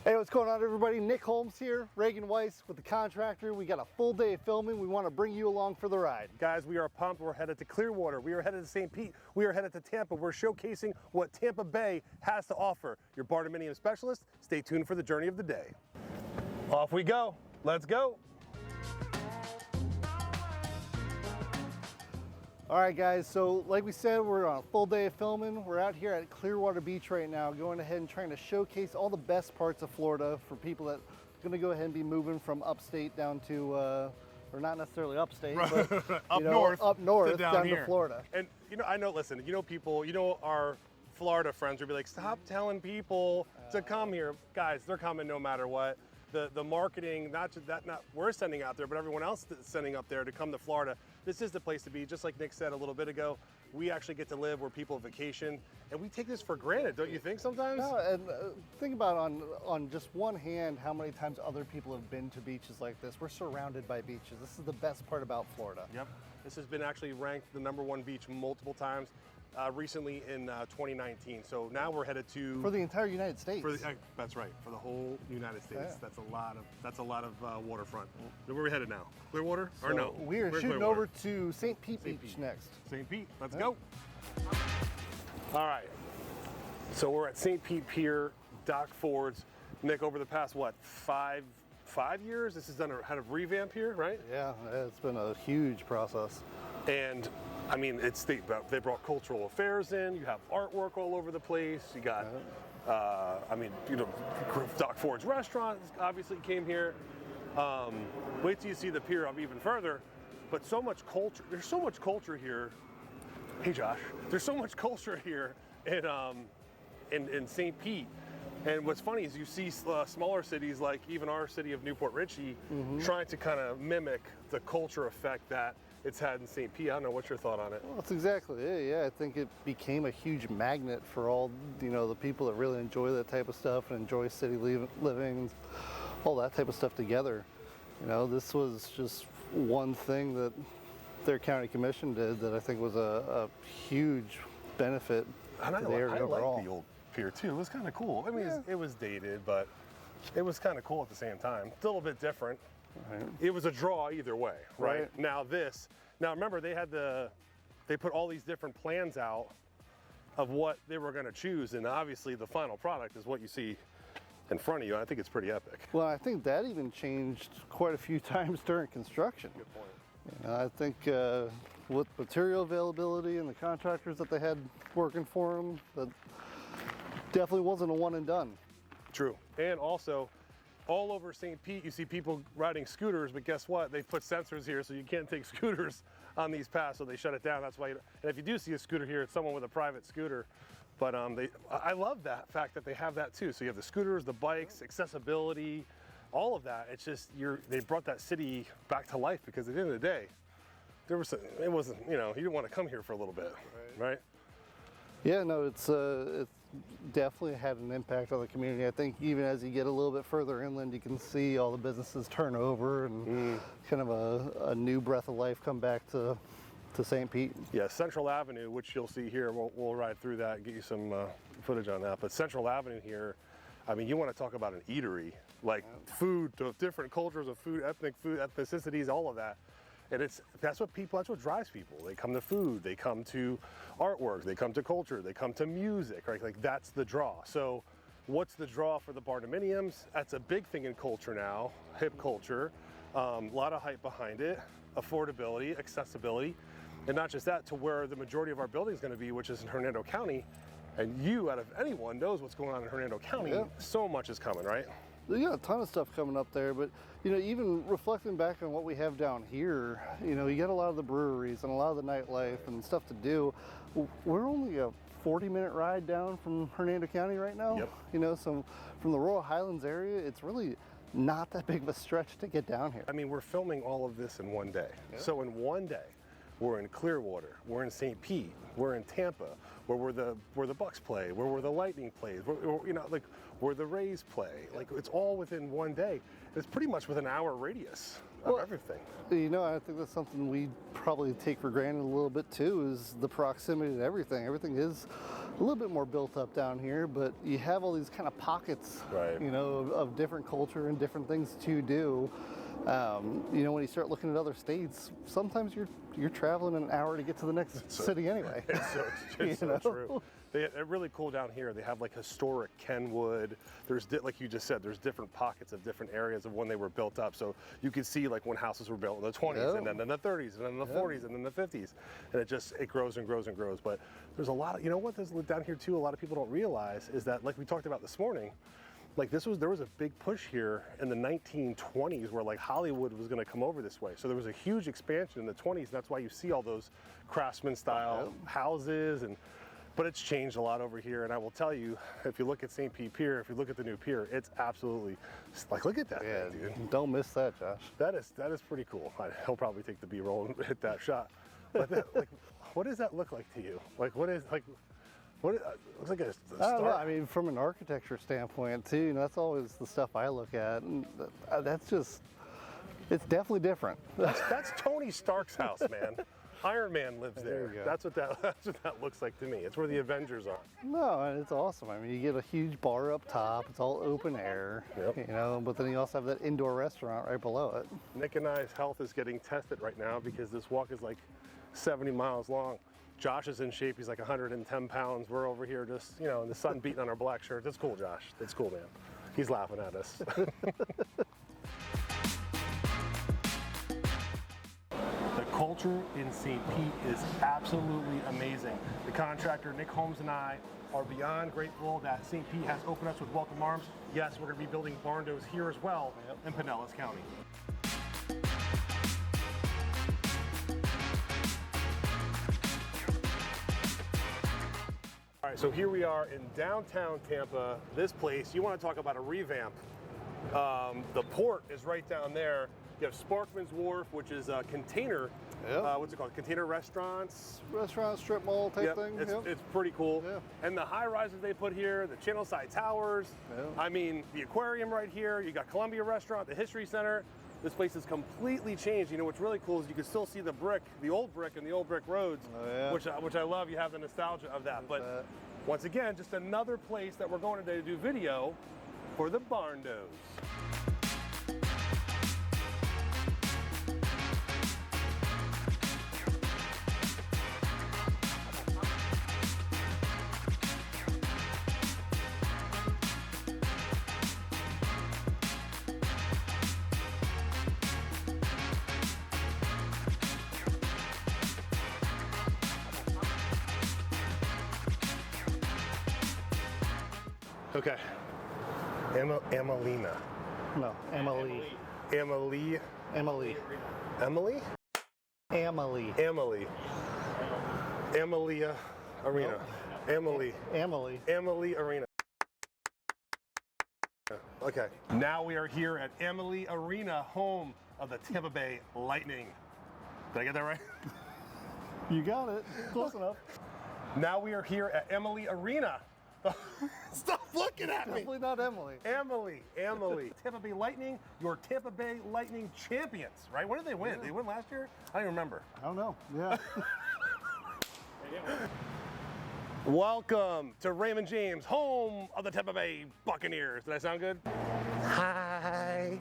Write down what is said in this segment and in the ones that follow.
Hey, what's going on, everybody? Nick Holmes here, Reagan Weiss with the Contractor. We got a full day of filming. We want to bring you along for the ride. Guys, we are pumped. We're headed to Clearwater. We are headed to St. Pete. We are headed to Tampa. We're showcasing what Tampa Bay has to offer. Your bardominium specialist. Stay tuned for the journey of the day. Off we go. Let's go. All right, guys, so like we said, we're on a full day of filming. We're out here at Clearwater Beach right now, going ahead and trying to showcase all the best parts of Florida for people that are going to go ahead and be moving from upstate down to, or not necessarily upstate, but up north down here. to Florida. And I know, listen, people, our Florida friends would be like, stop telling people to come here. Guys, they're coming no matter what. The marketing, not we're sending out there, but everyone else is sending up there to come to Florida. This is the place to be. Just like Nick said a little bit ago, we actually get to live where people vacation, and we take this for granted, don't you think sometimes? No, and think about on just one hand how many times other people have been to beaches like this. We're surrounded by beaches. This is the best part about Florida. Yep. This has been actually ranked the #1 beach multiple times. Recently in 2019. So now we're headed to for the entire United States. That's right, for the whole United States. Yeah. That's a lot of waterfront. Where are we headed now? Clearwater So or no? We're shooting Clearwater? over to St. Pete Beach next. St. Pete. Let's go. All right. So we're at St. Pete Pier, dock forwards. Nick, over the past five years, this has had a revamp here, right? Yeah, it's been a huge process. And I mean, they brought cultural affairs in. You have artwork all over the place. You got, Dock Ford's restaurant obviously came here. Wait till you see the pier up even further. But so much culture. There's so much culture here. Hey, Josh. There's so much culture here in St. Pete. And what's funny is you see smaller cities like even our city of Newport Richey trying to kind of mimic the culture effect that it's had in St. Pete. I don't know, what's your thought on it? Well, that's exactly it. Yeah, I think it became a huge magnet for all, the people that really enjoy that type of stuff and enjoy city living, all that type of stuff together. This was just one thing that their county commission did that I think was a huge benefit to the area overall. I like the old pier too. It was kind of cool. I mean, it was dated, but it was kind of cool at the same time. Still a bit different. Right. It was a draw either way, right? Now remember they put all these different plans out of what they were going to choose, and obviously the final product is what you see in front of you. I think it's pretty epic. Well, I think that even changed quite a few times during construction. Good point. I think with material availability and the contractors that they had working for them, that definitely wasn't a one and done. True. And also, all over St. Pete, you see people riding scooters, but guess what? They've put sensors here, so you can't take scooters on these paths, so they shut it down. That's why, and if you do see a scooter here, it's someone with a private scooter. But I love that fact that they have that too. So you have the scooters, the bikes, accessibility, all of that. It's just, they brought that city back to life, because at the end of the day, it wasn't, you didn't want to come here for a little bit, right? Yeah, no, it's definitely had an impact on the community. I think even as you get a little bit further inland, you can see all the businesses turn over and kind of a new breath of life come back to St. Pete. Yeah, Central Avenue, which you'll see here, we'll ride through that and get you some footage on that. But Central Avenue here, I mean, you want to talk about an eatery, like food, to different cultures of food, ethnicities, all of that. And that's what drives people. They come to food, they come to artwork, they come to culture, they come to music, right? Like, that's the draw. So what's the draw for the bardominiums? That's a big thing in culture now, hip culture. A lot of hype behind it, affordability, accessibility, and not just that, to where the majority of our building is going to be, which is in Hernando County. And you, out of anyone, knows what's going on in Hernando County. Yeah. So much is coming, right? You got a ton of stuff coming up there, but even reflecting back on what we have down here, you got a lot of the breweries and a lot of the nightlife and stuff to do. We're only a 40-minute ride down from Hernando County right now. Yep. So from the Royal Highlands area, it's really not that big of a stretch to get down here. I mean, we're filming all of this in one day. Yeah. So in one day, we're in Clearwater, we're in St. Pete, we're in Tampa, where the Bucks play, where the Lightning plays, where the Rays play. Like, it's all within one day. It's pretty much within an hour radius of everything. I think that's something we probably take for granted a little bit too, is the proximity to everything. Everything is a little bit more built up down here, but you have all these kind of pockets, Right. of different culture and different things to do. When you start looking at other states, sometimes you're traveling an hour to get to the next city anyway. It's so true. They're really cool down here. They have like historic Kenwood. There's, like you just said, there's different pockets of different areas of when they were built up. So you can see like when houses were built in the 20s, and then in the 30s, and then in the 40s, and then the 50s, and it grows and grows and grows. But there's a lot of, there's down here too. A lot of people don't realize is that, like we talked about this morning, like there was a big push here in the 1920s where like Hollywood was going to come over this way. So there was a huge expansion in the 20s. And that's why you see all those craftsman style houses but it's changed a lot over here. And I will tell you, if you look at St. Pete Pier, if you look at the new pier, it's absolutely like, look at that thing, dude. Don't miss that, Josh. That is pretty cool. He'll probably take the B-roll and hit that shot. But what does that look like to you? Like, what it looks like a star. I don't know. I mean, from an architecture standpoint too, that's always the stuff I look at, and it's definitely different. That's Tony Stark's house, man. Iron Man lives there. There you go. That's what that looks like to me. It's where the Avengers are. No, and it's awesome. I mean, you get a huge bar up top. It's all open air. Yep. But then you also have that indoor restaurant right below it. Nick and I's health is getting tested right now because this walk is like 70 miles long. Josh is in shape. He's like 110 pounds. We're over here just, in the sun beating on our black shirts. It's cool, Josh. It's cool, man. He's laughing at us. The culture in St. Pete is absolutely amazing. The contractor, Nick Holmes, and I are beyond grateful that St. Pete has opened us with welcome arms. Yes, we're going to be building barn doors here as well in Pinellas County. All right, so here we are in downtown Tampa. This place, you want to talk about a revamp. The port is right down there. You have Sparkman's Wharf, which is a container, what's it called? Container restaurants? Restaurant, strip mall type thing. It's pretty cool. Yeah. And the high rises they put here, the Channelside Towers. Yeah. I mean, the aquarium right here. You got Columbia Restaurant, the History Center. This place is completely changed. What's really cool is you can still see the brick, the old brick and the old brick roads, which I love. You have the nostalgia of that. But once again, just another place that we're going today to do video for the barn doors. Okay. Emelina. No, Emily. Emily. Emily. Emily? Emily. Emily. Emilia Arena. Emily. Emily. Emily Arena. Okay. Now we are here at Emily Arena, home of the Tampa Bay Lightning. Did I get that right? You got it. Close enough. Now we are here at Emily Arena. Stop looking at me. Definitely not Emily. Emily. Tampa Bay Lightning, your Tampa Bay Lightning champions, right? When did they win? Yeah. They win last year? I don't even remember. I don't know. Yeah. Welcome to Raymond James, home of the Tampa Bay Buccaneers. Did I sound good? Hi.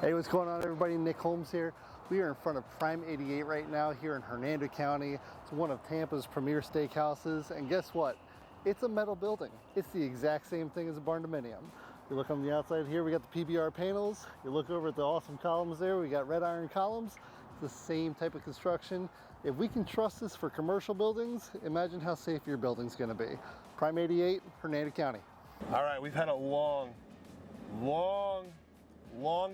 Hey, what's going on, everybody? Nick Holmes here. We are in front of Prime 88 right now here in Hernando County. It's one of Tampa's premier steakhouses, and guess what? It's a metal building. It's the exact same thing as a barn dominium. You look on the outside here, we got the PBR panels. You look over at the awesome columns there, we got red iron columns. It's the same type of construction. If we can trust this for commercial buildings, imagine how safe your building's gonna be. Prime 88, Hernando County. All right, we've had a long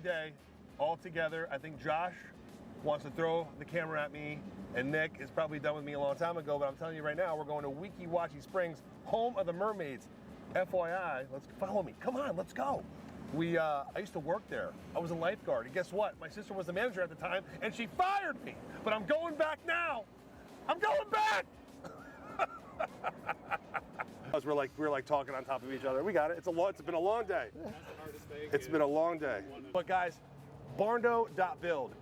day all together. I think Josh wants to throw the camera at me, and Nick is probably done with me a long time ago, but I'm telling you right now, we're going to Weeki Wachee Springs, home of the mermaids. FYI, let's follow me. Come on, let's go. I used to work there. I was a lifeguard, and guess what? My sister was the manager at the time, and she fired me. But I'm going back now. I'm going back. We're like talking on top of each other. We got it. It's been a long day. That's the hardest thing. It's been a long day. But guys, barndo.build,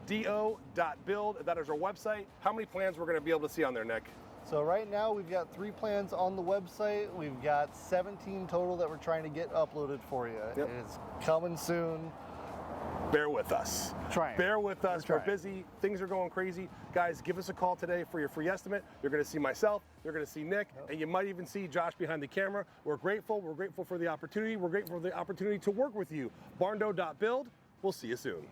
BARNDO.build. That is our website. How many plans we're going to be able to see on there, Nick? So right now we've got 3 plans on the website. We've got 17 total that we're trying to get uploaded for you. Yep. It's coming soon. Bear with us. Trying. Bear with us. We're trying. busy. Things are going crazy. Guys, give us a call today for your free estimate. You're going to see myself. You're going to see Nick. And you might even see Josh behind the camera. We're grateful. We're grateful for the opportunity. We're grateful for the opportunity to work with you. Barndo.build. We'll see you soon.